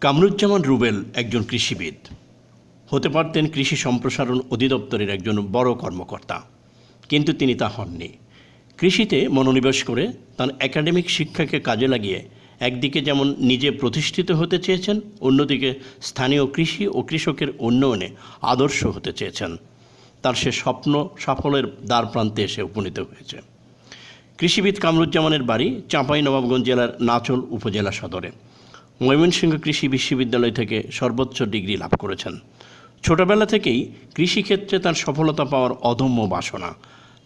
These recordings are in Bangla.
কামরুজ্জামান রুবেল একজন কৃষিবিদ হতে পারতেন, কৃষি সম্প্রসারণ অধিদপ্তরের একজন বড় কর্মকর্তা, কিন্তু তিনি তা হননি। কৃষিতে মনোনিবেশ করে তার একাডেমিক শিক্ষাকে কাজে লাগিয়ে একদিকে যেমন নিজে প্রতিষ্ঠিত হতে চেয়েছেন, অন্যদিকে স্থানীয় কৃষি ও কৃষকের উন্নয়নে আদর্শ হতে চেয়েছেন। তার সে স্বপ্ন সাফল্যের দ্বারপ্রান্তে এসে উপনীত হয়েছে। কৃষিবিদ কামরুজ্জামানের বাড়ি চাঁপাইনবাবগঞ্জ জেলার নাচল উপজেলা সদরে। ময়মনসিংহ কৃষি বিশ্ববিদ্যালয় থেকে সর্বোচ্চ ডিগ্রি লাভ করেছেন। ছোটবেলা থেকেই কৃষিক্ষেত্রে তার সফলতা পাওয়ার অদম্য বাসনা,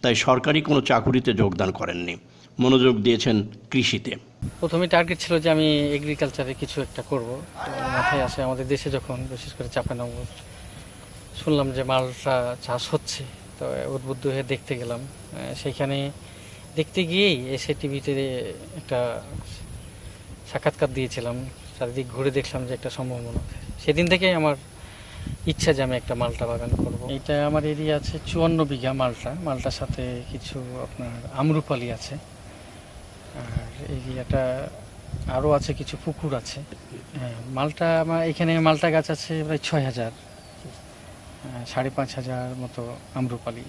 তাই সরকারি কোনো চাকুরিতে যোগদান করেননি, মনোযোগ দিয়েছেন কৃষিতে। প্রথমে টার্গেট ছিল যে আমি এগ্রিকালচারে কিছু একটা করব। মাথায় আসে আমাদের দেশে যখন বিশেষ করে চাঁপাইনবাবগঞ্জ শুনলাম যে মালটা চাষ হচ্ছে, তো উদ্বুদ্ধ হয়ে দেখতে গেলাম। সেইখানে দেখতে গিয়েই এসে টিভিতে একটা সাক্ষাৎকার দিয়েছিলাম, চারিদিক ঘুরে দেখলাম যে একটা সম্ভাবনা। সেদিন থেকেই আমার ইচ্ছা যে আমি একটা মালটা বাগান করব। এটা আমার এরিয়া আছে 54 বিঘা মালটার সাথে কিছু আপনার আমরুপালি আছে, আর এরিয়াটা আরও আছে কিছু পুকুর আছে। হ্যাঁ, মালটা আমার এখানে মালটা গাছ আছে প্রায় 6000, 5,500 মতো আমরুপালি।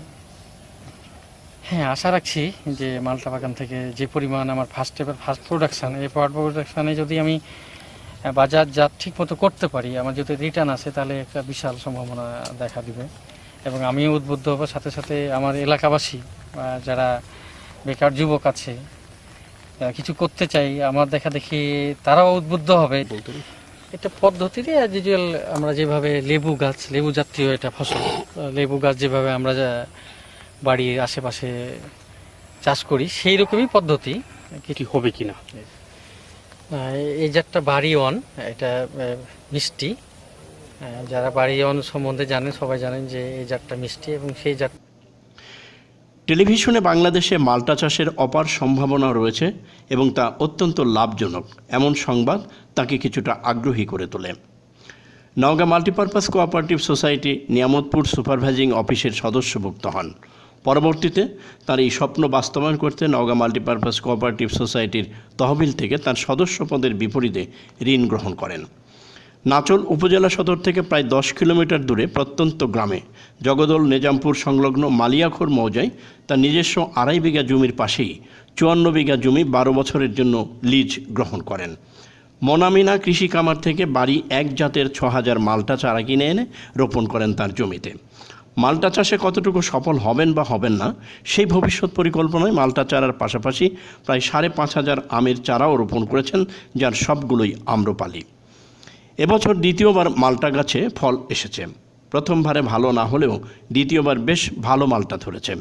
হ্যাঁ, আশা রাখছি যে মালটা বাগান থেকে যে পরিমাণ আমার ফার্স্ট প্রোডাকশান, এই প্রোডাকশানে যদি আমি বাজারজাত ঠিক মতো করতে পারি, আমার যদি রিটার্ন আসে, তাহলে একটা বিশাল সম্ভাবনা দেখা দিবে। এবং আমিও উদ্বুদ্ধ হব, সাথে সাথে আমার এলাকাবাসী যারা বেকার যুবক আছে, কিছু করতে চাই, আমার দেখা দেখি তারাও উদ্বুদ্ধ হবে। এটা পদ্ধতিতে অ্যাজ ইউজুয়াল আমরা যেভাবে লেবু জাতীয় এটা ফসল, লেবু গাছ যেভাবে আমরা বাড়ির আশেপাশে চাষ করি, সেই রকমই পদ্ধতি। কি হবে কিনা এই জাতটা বাড়ি ওয়ান, এটা মিষ্টি। যারা বাড়ি ওয়ান সম্বন্ধে জানেন, সবাই জানেন যে এই জাতটা মিষ্টি, এবং সেই জাত। টেলিভিশনে বাংলাদেশে মাল্টা চাষের অপার সম্ভাবনা রয়েছে এবং তা অত্যন্ত লাভজনক, এমন সংবাদ তাকে কিছুটা আগ্রহী করে তোলে। Naogaon multipurpose cooperative society Niamatpur supervising অফিসের সদস্যভুক্ত হন। পরবর্তীতে তার এই স্বপ্ন বাস্তবায়ন করতে নওগাঁ মাল্টিপারপাস কোঅপারেটিভ সোসাইটির তহবিল থেকে তার সদস্য পদের বিপরীতে ঋণ গ্রহণ করেন। নাচল উপজেলা সদর থেকে প্রায় 10 কিলোমিটার দূরে প্রত্যন্ত গ্রামে জগদল নেজামপুর সংলগ্ন মালিয়াখোর মৌজায় তার নিজস্ব 2.5 বিঘা জমির পাশেই 54 বিঘা জমি 12 বছরের জন্য লিজ গ্রহণ করেন। মনামিনা কৃষি কামার থেকে বাড়ি এক জাতের 6000 মাল্টা চারা কিনে এনে রোপণ করেন তার জমিতে। মাল্টা চাষে কতটুকু সফল হবেন বা হবেন না, সেই ভবিষ্যৎ পরিকল্পনায় মাল্টা চারার পাশাপাশি প্রায় 5,500 আমের চারাও রোপণ করেছেন, যার সবগুলোই আম্রপালি। এবছর দ্বিতীয়বার মাল্টা গাছে ফল এসেছে। প্রথমবারে ভালো না হলেও দ্বিতীয়বার বেশ ভালো মাল্টা ধরেছে।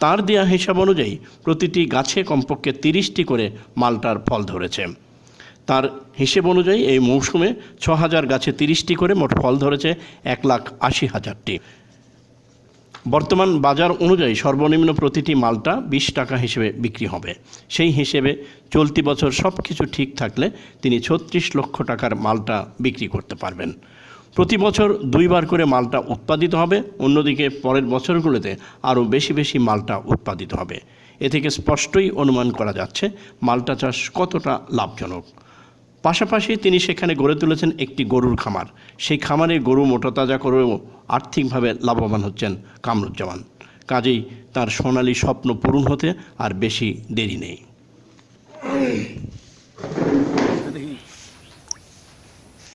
তার দেয়া হিসাব অনুযায়ী প্রতিটি গাছে কমপক্ষে 30টি করে মাল্টার ফল ধরেছে। তার হিসেব অনুযায়ী এই মৌসুমে 6000 গাছে 30টি করে মোট ফল ধরেছে 1,80,000টি। বর্তমান বাজার অনুযায়ী সর্বনিম্ন প্রতিটি মালটা 20 টাকা হিসেবে বিক্রি হবে। সেই হিসেবে চলতি বছর সব কিছু ঠিক থাকলে তিনি 36 লক্ষ টাকার মালটা বিক্রি করতে পারবেন। প্রতি বছর 2 বার করে মালটা উৎপাদিত হবে, অন্যদিকে পরের বছরগুলোতে আরও বেশি বেশি মালটা উৎপাদিত হবে। এ থেকে স্পষ্টই অনুমান করা যাচ্ছে মালটা চাষ কতটা লাভজনক। পাশাপাশি তিনি সেখানে গড়ে তুলেছেন একটি গরুর খামার। সেই খামারে গরু মোটাতাজা করেও আর্থিকভাবে লাভবান হচ্ছেন কামরুজ্জামান। কাজেই তার সোনালী স্বপ্ন পূরণ হতে আর বেশি দেরি নেই।